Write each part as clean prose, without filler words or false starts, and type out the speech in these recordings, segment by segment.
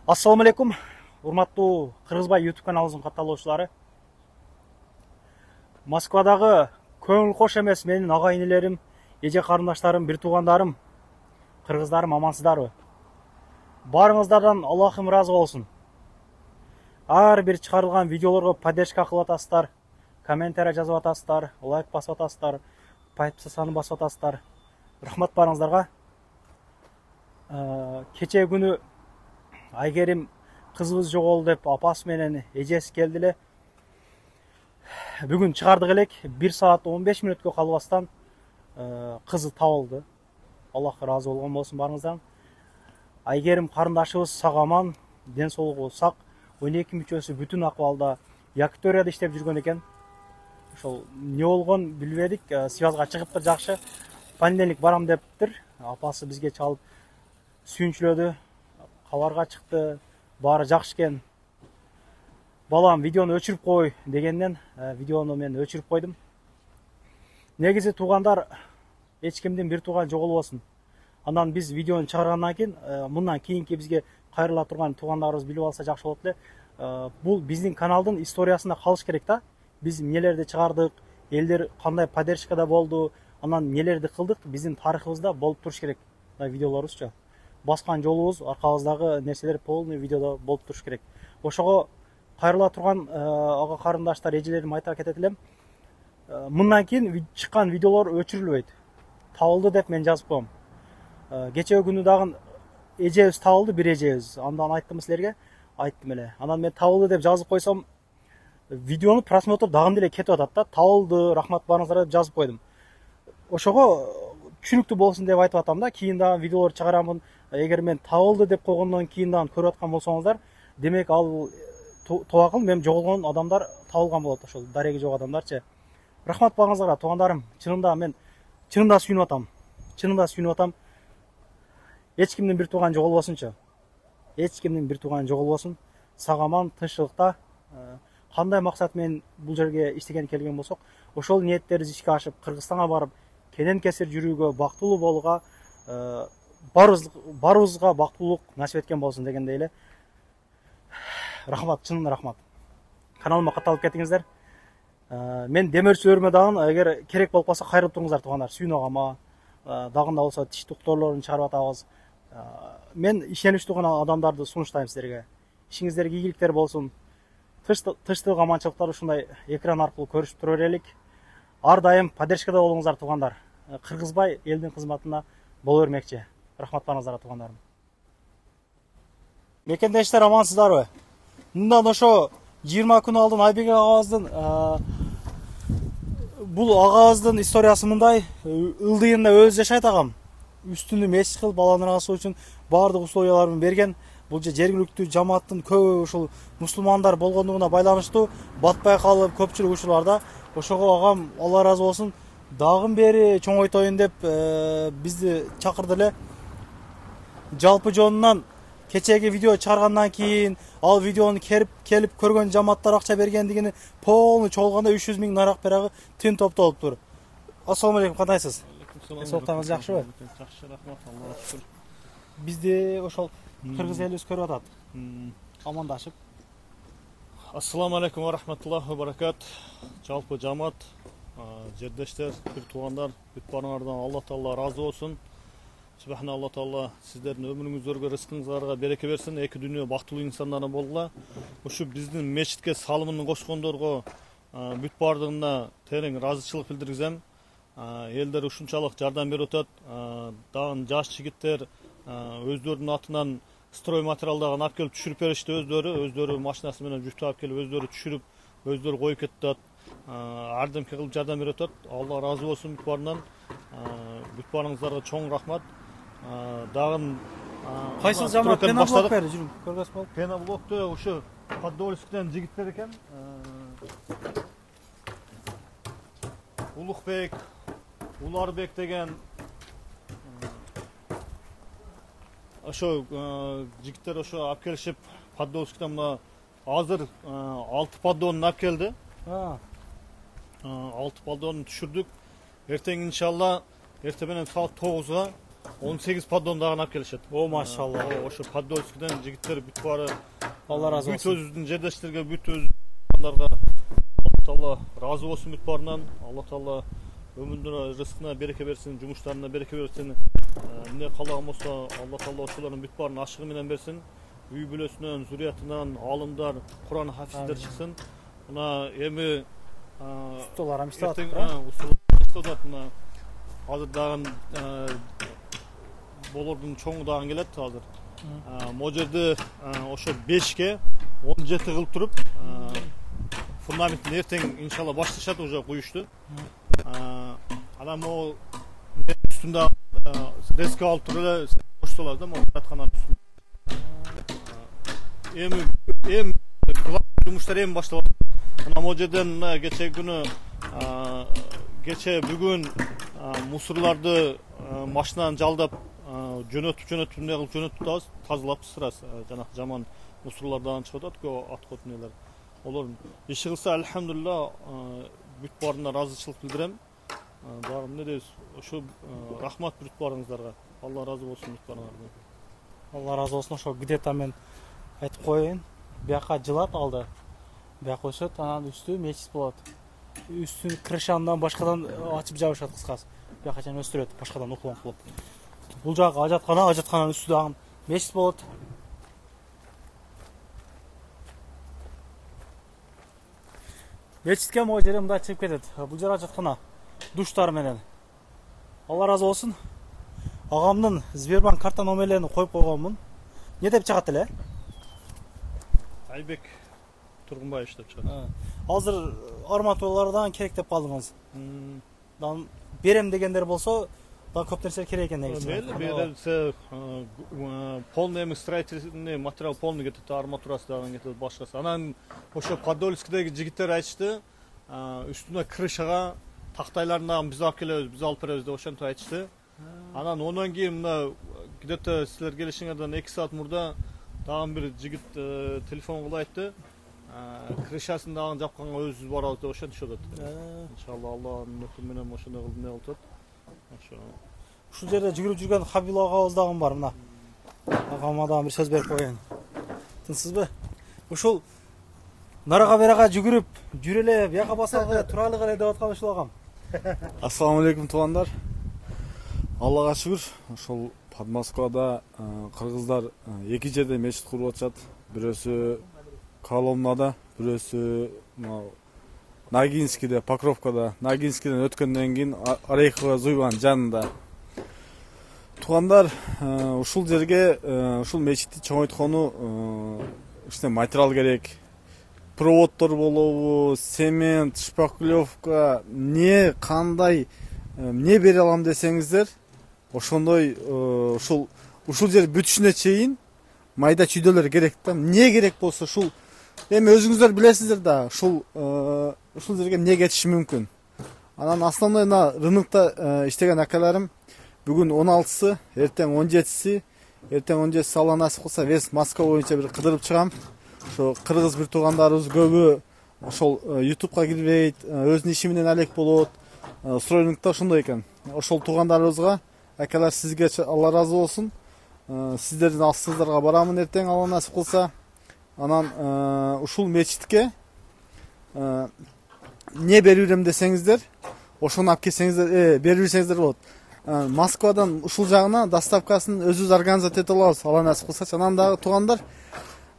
Assalamu алейкум, урматтуу Кыргызбай YouTube каналыбыздын катталуучулары. Москвадагы көңүл кош эмес менин ага инелерим, эже карындаштарым, бир туугандарым, кыргыздарым амансыздарбы? Барыңыздардан Аллахым ыраазы болсун. Ар бир чыгарылган видеолорго поддержка кылып атасыздар, комментарий жазып атасыздар, лайк басып атасыздар, подписаны басып атасыздар. Рахмат барыңыздарга. Кече күнү Айгерим кызыбыз жоголду деп апасы менен эжеси келди эле. Бүгүн чыгардык элек, 1 саат 15 мүнөткө калбастан кызы табылды. Аллахка ыраазы болгон болсун барыңыздан. Айгерим карындашыбыз сак аман, ден соолугу сак, 12 мүчөсү бүтүн акыбалда Якторияда иштеп жүргөн экен. Ошол эмне болгон билбедик, связга чыгыптыр жакшы. Понедельник барам дептир. Апасы бизге чалып сүйүнчүлөдү. Кабарга чыкты, баары жакшы экен. Балам, видеону өчүрүп кой дегенден, видеону мен өчүрүп койдум. Негизи туугандар, эч кимдин бир тууган жоголбосун. Андан биз видеону чыгаргандан кийин, мындан кийинки бизге кайрыла турган туугандарыбыз билип алса жакшы болот эле. Бул биздин каналдын историясында калыш керек да. Биз эмнелерди чыгардык, элдер кандай поддержкада болду, анан эмнелерди кылдык, биздин тарыхыбызда болуп туруш керек. Видеолорубузчу. Баскан жолубуз, аркабыздагы нерселер полный видеодо болуп туруш керек. Ошого кайрыла турган ага карындаштар, эжелерим айта кетет элем. Мындан кийин чыккан видеолор өчүрүлбөйт. Табылды деп мен жазып коем. Кечээ күнү дагы эжебиз табылды, бир эжебиз. Андан айттым силерге, айттым эле. Анан мен табылды деп жазып койсом, видеону просмотр дагы деле кетип атат да. Табылды, рахмат барыңыздар деп жазып койдум. Ошого түшүнүктүү болсун деп айтып атам да. Кийин дагы видеолор чыгарамын. Эгер мен табылды деп койгондон кийин дагы көрүп аткан болсоңуздар, демек ал тоакыл мен жоголгон адамдар табылган болот, ошол дареги жок адамдарчы. Рахмат барыңыздарга, туугандарым. Чынында мен сүйүнүп атам. Чынында сүйүнүп атам. Эч кимдин бир тууган жоголбосунчу. Эч кимдин бир тууган жоголбосун. Сак аман, тынччылыкта. Кандай максат менен бул жерге иштеген келген болсок, ошол ниеттерибиз ишке ашып, Кыргызстанга барып, кенен кесир жүрүүгө, бактылуу болууга, барыбызга бактылуулук насип эткен болсун дегендей эле. Рахмат, чын рахмат. Каналыма катталып кетиңиздер. Мен демөөрчүлөрүмө дагы эгер керек болуп калса кайрылып туруңуздар туугандар. Сүйүн агама дагында болсо тиш докторлорун чыгарып атабыз. Мен ишеничтүү гана адамдарды сунуштайм силерге. Ишиңиздерге ийгиликтер болсун. Тынчтык, аманчылыктар ушундай экран аркылуу көрүшүп тура берелик. Ар дайым поддержкада болуңуздар туугандар. Кыргызбай элдин кызматына боло бермекчи. Рахмат барыңыздарга туугандарым. Мекендештер амансыздарбы? Мындан ошо 20 күн алдын Айбек агабыздын бул агабыздын историясы мындай. Ылдыйында өзү жашайт агам. Үстүнү мечит кылып баланын агасы үчүн баардык условияларын берген. Бул жергиликтүү жамааттын көбү ушул мусулмандар болгондугуна байланыштуу батпай калып көпчүлүк учурларда. Ошого агам Алла ыраазы болсун, дагы бери чоңойтоюн деп бизди чакырды эле. Жалпы жонунан кечеги видео чыгаргандан кийин ал видеону келип көргөн жамааттар акча бергендигини полный чогулганда 300 000 нарак берагы тин топтолуптур. Ассаламу алейкум, кандайсыз? Соктаңыз жакшыбы? Жакшы, рахмат, Аллага шүкүр. Бизди ошол кыргыз элибиз көрүп атат. Амандашып. Ассаламу алейкум ва рахматуллахи ва баракат. Жалпы жамаат, жердештер, бир туугандар, бүт барыңардан Алла Таала ыраазы болсун. Субхана Алла Таала сиздердин өмүрүңүздөргө, рызкыңыздарга береке берсин. Эки дүйнө бактылуу инсандар болгула. Ушу биздин мечитке салымын кошкондорго бүт бардыгына терең ыраазычылык билдиргизем. Элдер ушунчалык жардам берип атат. Дагы жаш жигиттер өздөрүнүн атынан строй материалдарын алып келип түшүрүп беришти өздөрү машинасы менен жүктү алып келип өздөрү түшүрүп, өздөрү коюп кетет. Ардемке кылып жардам берип атат. Алла ыраазы болсун бүт барынан. Бүт барыңыздарга чоң рахмат. Дагы Кайсыл жамаат пеноблок берди, жүрүң, көргөз болуп. Пеноблокто ушу Подольскиден жигиттер экен. Улукбек, Уларбек деген ошо жигиттер ошо алып келишип Подольскиден мына азыр 6 поддонун алып келди. 6 поддонун түшүрдүк. Эртең иншалла эртең менен саат 9-га 18 поддон дагы алып келишет. О, машалла. Ошо Подольскиден жигиттер бүт баары Алла разы бүт болсын. өзүбүздүн жердештерге, бүт өздарга Алла Таала разы болсун бүт баарынан. Алла Таала өмүрүнө, рызкына береке берсин, жумуштарына береке берсин. Эмне каалаган болсо Алла Таала ошолордун бүт баарын ашыгы менен берсин. Үй бүлөсүнөн, зуриятынан алымдар, Куран хафиздер чыксын. Мына эми Столар амстат. мына азыр дагы болордун чоңу дагы келет азыр. Могу жерде ошо 5ке 17 кылып туруп фундаментин эртең иншалла башташат уже куюшту. Анан могу үстүндө деска алып туруп эле боштолот да, могу жаткандан үстүндө. Эми жумуштар эми башталат. Мына могу жерден кече күнү бүгүн мусорларды машинадан жалдап жөнөтүп эмне кылып жөнөтүп атабыз, тазалап сырас жанакы жаман мусорлардан чыгып атат аткот эмнелер. Олор иши кылса алхамдулилла бүт баарына ыраазычылык билдирем. Дагы эмне дейбиз? Ошо рахмат бүт баарыңыздарга. Алла разы болсун бүт баарыңардан. Алла разы болсын. Ошо где-то мен айтып коеюн. Бияка жылат алды. Бияка өсөт, анан үстү мечит болот. Үстүн крышандан башкадан ачып жабышат кыскасы. Бияка чейин өстүрөт башкадан уклон кылып. Бул жагы ажаткананын үстү дагы мечит болот. Мечитке могу жери мындай чыгып кетет. Бул жер ажаткана. Душтар менен. Алла разы болсун. Агамдын Сбербанк карта номерлерин коюп койгонмун. Не деп чыгат эле? Айбек Тургунбаев деп чыгат. Азыр арматуралардан керек деп калдыңыз. Дан берем дегендер болсо, дан көп нерсе керек экен негизи. Берилсе полный строительный материал полный кетет, арматурасы дагы кетет, башкасы. Анан ошо Подольскидеги жигиттер айтышты, үстүнө крышага тактайларын дагы биз алып келебиз, биз алып беребиз деп ошентип айтышты. Анан ондан кийин мына где-то силер келишиңерден 2 саат мурда дагы бир жигит телефон кылып айтты. Крышасын дагы жапканга өзүбүз барабыз деп ошентишип атат. Иншалла Алланын өкүмү менен ошондой кылып эмне кылып атат. Ушул жерде жүгүрүп жүргөн Хабил агабыз дагы бар мына. Агама дагы бир сөз берип коеюн. Тынсызбы? Ушул нарага берага жүгүрүп, жүрө эле, бияка басалы, туралы эле деп аткан ушул агам. Ассаламу алейкум туугандар. Аллага шүгүр, ошол Подмосковада кыргыздар 2 жерде мечит куруп атышат. Бирөөсү Коломнада, бирөөсү Ногинскийде, Покровкада. Ногинскийден өткөндөн кийин Орехово Зуйванын жанында. Туугандар, ушул жерге ушул мечитти чоңойткону иште материал керек. Проводдор болобу, цемент, шпаклевка, не кандай эмне бере алам десеңиздер, ошондой ушул жер бүтүшүнө чейин майда чүйдөлөр керек да. Эмне керек болсо ушул эми өзүңүздөр билесиздер да, ушул жерге эмне кетиши мүмкүн. Анан основной на рынокто иштеген акаларым бүгүн 16-сы, эртең 17-си, эртең 17-си Алла насип кылса вес Москва боюнча бир кыдырып чыгам. Ошо кыргыз бир туугандарыбыз көбү ошол YouTubeга кирбейт, өзүнүн иши менен алек болот. Стройнингда ошондой экен. Ошол туугандарыбызга акалар сизге Алла разы болсун. Сиздердин астыңыздарга барамын эртең Алла насип кылса. Анан ушул мечитке не берирем десеңиздер, ошону алып келсеңиздер, берип жүрсеңиздер болот. Москвадан ушул жагына доставкасын өзүбүз организация эте алабыз, Алла насип кылса. Анан дагы туугандар,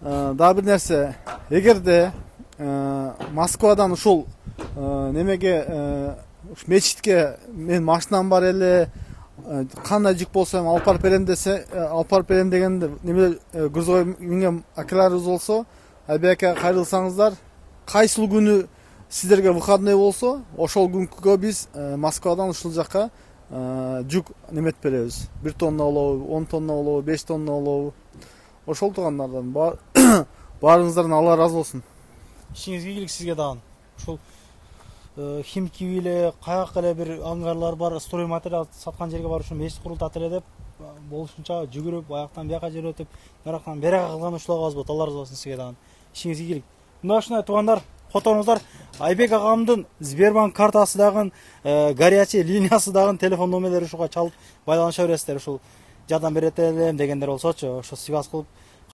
дагы бир нерсе, эгерде Москвадан ушул немеге мечитке мен машинам бар эле, кандай жүк болсо алып барып берем десе, алып барып берем дегенде неме грузовой минген акаларыбыз болсо, Айбек ака кайрылсаңыздар, кайсыл күнү сиздерге выходной болсо, ошол күнгө биз Москвадан ушул жака жүк неметип беребиз. 1 тонна болобу, 10 тонна болобу, 5 тонна болобу. Ошол туугандардан баарыңыздардан Алла разы болсун. Ишиңизге ийгилик сизге дагы. Ушул химки эле, каяк эле бир аңгарлар бар, строй материал саткан жерге барып ушу мечит курултат эле деп болушунча жүгүрүп, аяктан бияка жүрөтүп, нарактан берага кылган ушул агабыз болот. Алла разы болсун сизге дагы. Ишиңиз ийгилик. Мына ушундай туугандар, которуңуздар Айбек агамдын Сбербанк картасы дагы, горячий линиясы дагы, телефон номерлери ушуга чалып байланыша бересиздер. Ушул жардам берет элем дегендер болсочу, ошо связь кылып